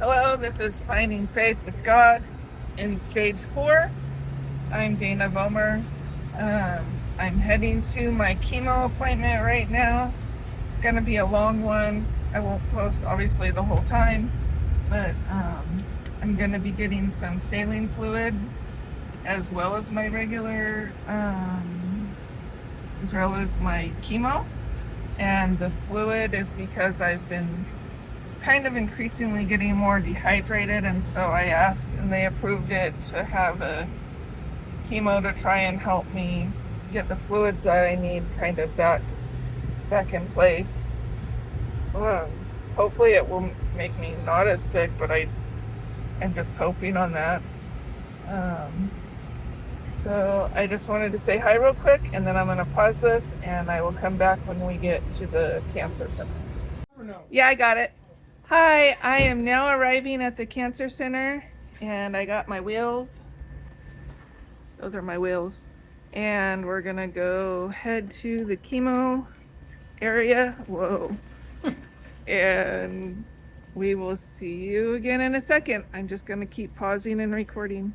Hello, this is Finding Faith with God in stage 4. I'm Dana Vomer. I'm heading to my chemo appointment right now. It's going to be a long one. I won't post obviously the whole time, but I'm going to be getting some saline fluid as well as my regular, as well as my chemo. And the fluid is because I've been kind of increasingly getting more dehydrated, and so I asked and they approved it to have a chemo to try and help me get the fluids that I need kind of back in place. Um, Hopefully it will make me not as sick, but I'm just hoping on that. Um, so I just wanted to say hi real quick, and then I'm going to pause this and I will come back when we get to the cancer center. Yeah, I got it. Hi, I am now arriving at the cancer center and I got my wheels. Those are my wheels. And we're gonna go head to the chemo area. Whoa. And we will see you again in a second. I'm just gonna keep pausing and recording.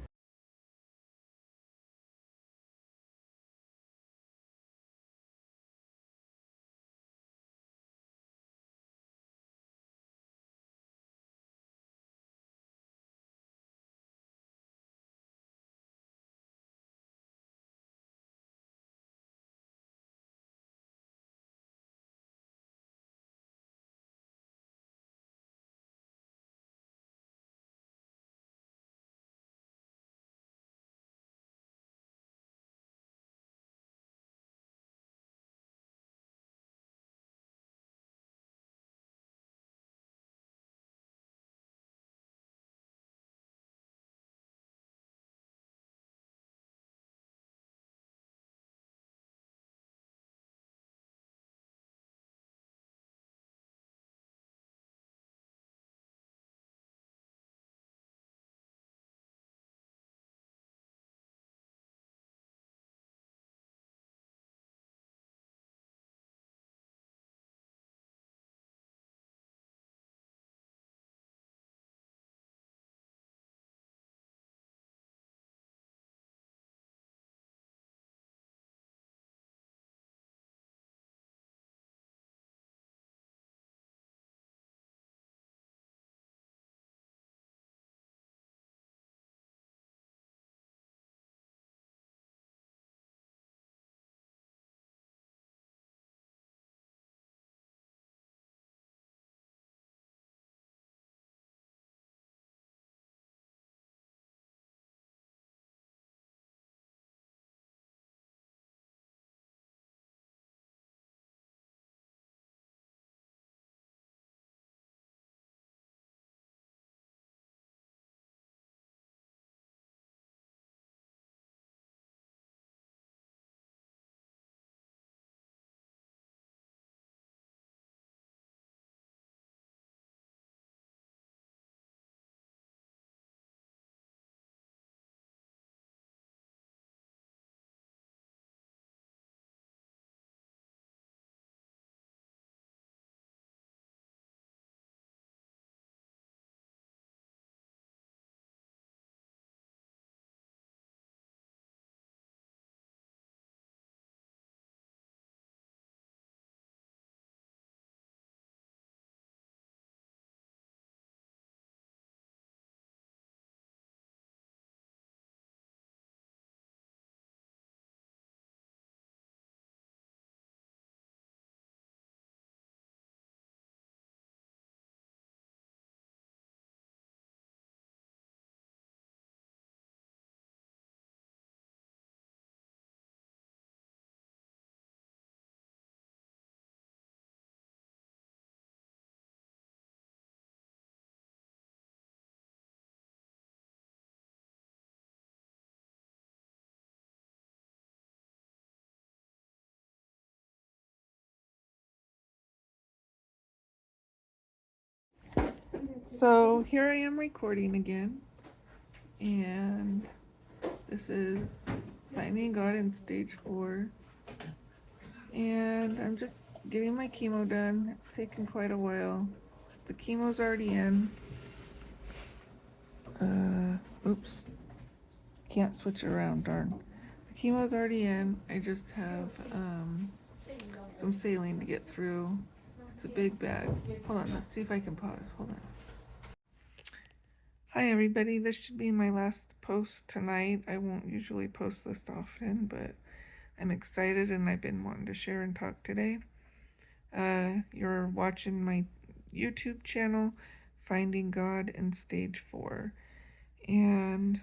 So here I am recording again, and this is Finding God in stage 4. And I'm just getting my chemo done. It's taken quite a while. The chemo's already in. Oops. Can't switch it around, darn. The chemo's already in. I just have some saline to get through. It's a big bag. Hold on, let's see if I can pause. Hold on. Hi everybody, this should be my last post tonight. I won't usually post this often, but I'm excited and I've been wanting to share and talk today. You're watching my YouTube channel, Finding God in Stage 4. And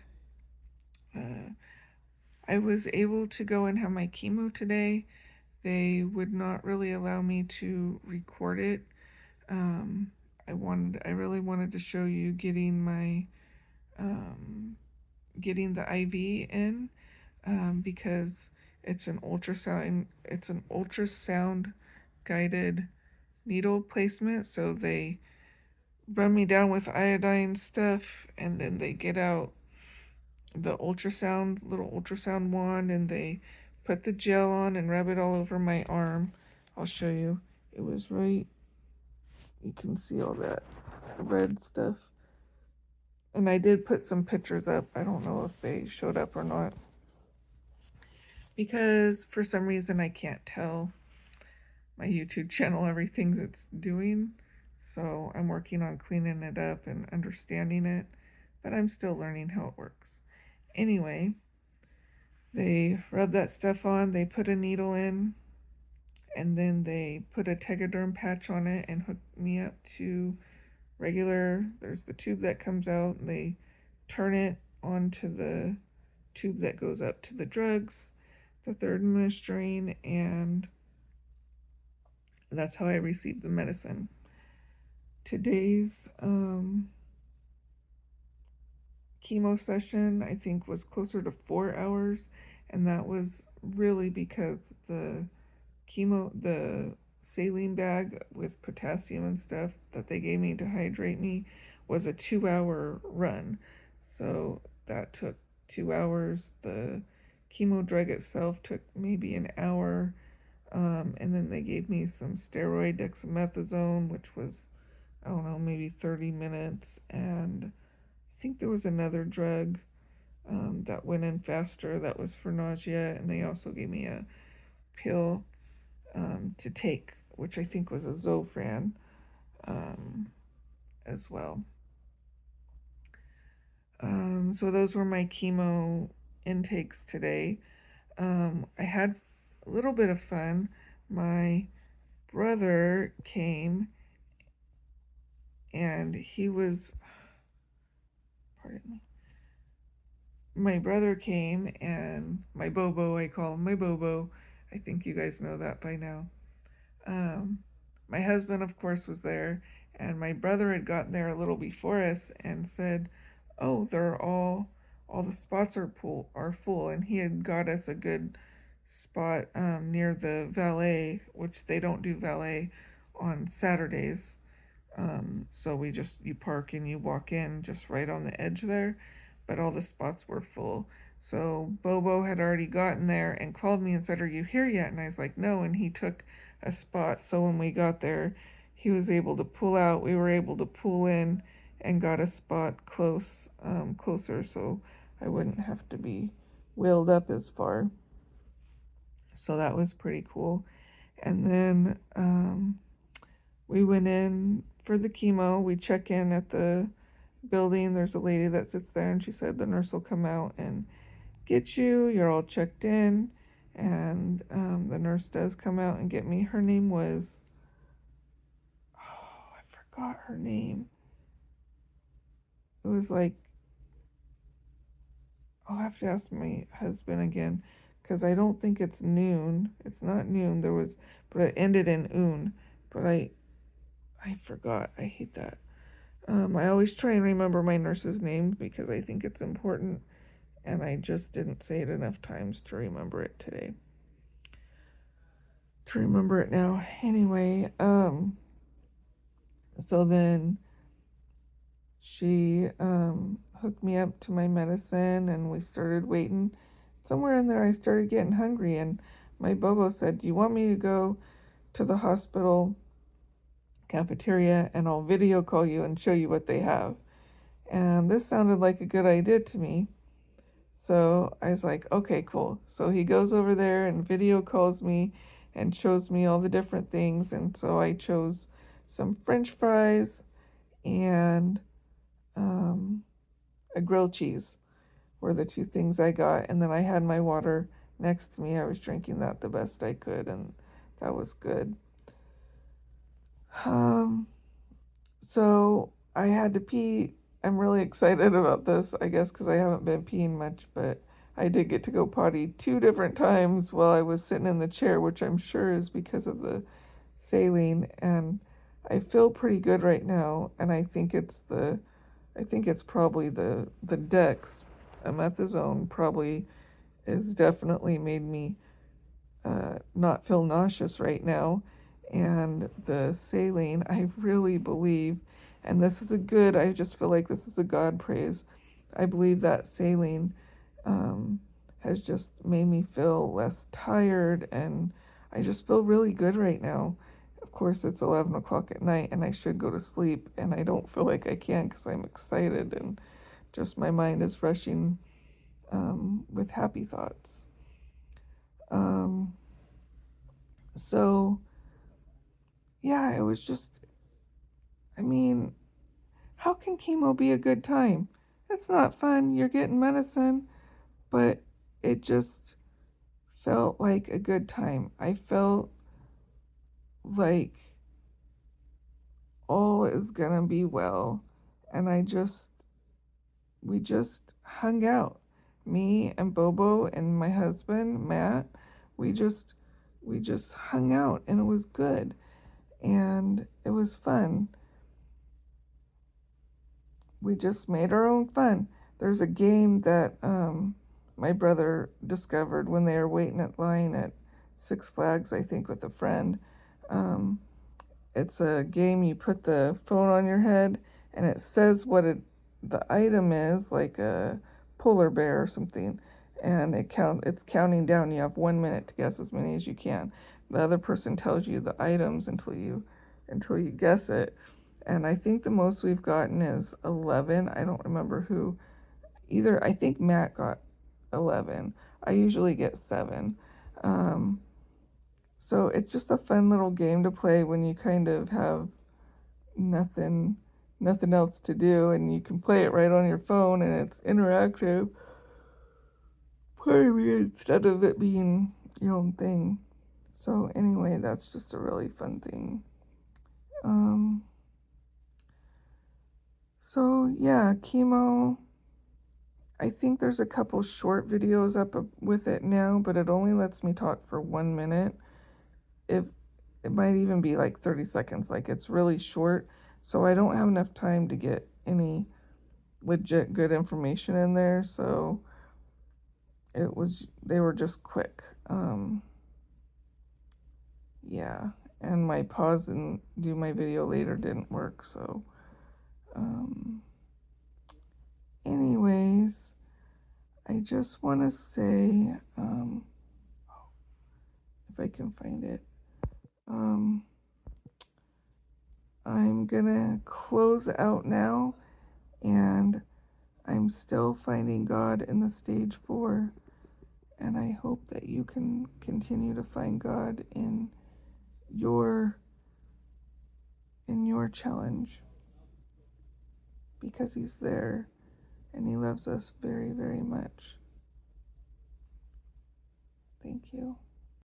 I was able to go and have my chemo today. They would not really allow me to record it. I really wanted to show you getting my getting the IV in because it's an ultrasound guided needle placement. So they run me down with iodine stuff, and then they get out the little ultrasound wand, and they put the gel on and rub it all over my arm. I'll show you. It was right, you can see all that red stuff. And I did put some pictures up. I don't know if they showed up or not, because for some reason I can't tell my YouTube channel everything it's doing. So I'm working on cleaning it up and understanding it, but I'm still learning how it works. Anyway, they rub that stuff on, they put a needle in, and then they put a Tegaderm patch on it and hook me up to there's the tube that comes out, and they turn it onto the tube that goes up to the drugs that they're administering, and that's how I received the medicine. Today's chemo session, I think, was closer to 4 hours, and that was really because the saline bag with potassium and stuff that they gave me to hydrate me was a 2-hour run. So that took 2 hours. The chemo drug itself took maybe an hour. And then they gave me some steroid dexamethasone, which was, I don't know, maybe 30 minutes. And I think there was another drug that went in faster that was for nausea. And they also gave me a pill to take, which I think was a Zofran as well. So those were my chemo intakes today. I had a little bit of fun. My brother came, and pardon me. My brother came, and my Bobo, I call him my Bobo. I think you guys know that by now. My husband, of course, was there, and my brother had gotten there a little before us and said, "Oh, all the spots are full," and he had got us a good spot near the valet, which they don't do valet on Saturdays. So you park and you walk in just right on the edge there, but all the spots were full. So Bobo had already gotten there and called me and said, "Are you here yet?" And I was like, "No," and he took a spot. So when we got there, he was able to pull out. We were able to pull in and got a spot closer, so I wouldn't have to be wheeled up as far. So that was pretty cool. And then we went in for the chemo. We check in at the building. There's a lady that sits there, and she said the nurse will come out and get you. You're all checked in. And the nurse does come out and get me. Her name was, I forgot her name. It was like, I'll have to ask my husband again, because I don't think it's noon. It's not noon. But it ended in un. But I forgot. I hate that. I always try and remember my nurse's names because I think it's important, and I just didn't say it enough times to remember it today. To remember it now. Anyway, so then she hooked me up to my medicine, and we started waiting. Somewhere in there, I started getting hungry, and my Bobo said, "Do you want me to go to the hospital cafeteria and I'll video call you and show you what they have?" And this sounded like a good idea to me. So I was like, okay, cool. So he goes over there and video calls me and shows me all the different things. And so I chose some French fries and um, a grilled cheese were the two things I got. And then I had my water next to me. I was drinking that the best I could, and that was good. Um, so I had to pee. I'm really excited about this, I guess, because I haven't been peeing much, but I did get to go potty 2 different times while I was sitting in the chair, which I'm sure is because of the saline. And I feel pretty good right now, and I think it's probably the Dex, methazone probably has definitely made me not feel nauseous right now. And the saline, I really believe, and this is a good, I just feel like this is a God praise. I believe that saline um, has just made me feel less tired, and I just feel really good right now. Of course, it's 11 o'clock at night, and I should go to sleep, and I don't feel like I can because I'm excited, and just my mind is rushing with happy thoughts. Um, so, yeah, it was just, I mean, how can chemo be a good time? It's not fun. You're getting medicine, but it just felt like a good time. I felt like all is gonna be well. And we just hung out. Me and Bobo and my husband, Matt, we just, we just hung out and it was good. And it was fun. We just made our own fun. There's a game that my brother discovered when they were waiting at line at Six Flags, I think, with a friend. Um, it's a game you put the phone on your head and it says what the item is, like a polar bear or something, and it's counting down. You have 1 minute to guess as many as you can. The other person tells you the items until you guess it. And I think the most we've gotten is 11. I don't remember who either. I think Matt got 11. I usually get 7. Um, so it's just a fun little game to play when you kind of have nothing nothing else to do, and you can play it right on your phone and it's interactive. Pardon me, instead of it being your own thing. So anyway, that's just a really fun thing. Um so yeah, chemo. I think there's a couple short videos up with it now, but it only lets me talk for 1 minute. If it might even be like 30 seconds, like it's really short. So I don't have enough time to get any legit good information in there. So they were just quick. Yeah. And my pause and do my video later didn't work. So, um, anyways, I just want to say, if I can find it. Um, I'm gonna close out now, and I'm still finding God in the stage 4, and I hope that you can continue to find God your in your challenge, because He's there and He loves us very, very much. Thank you.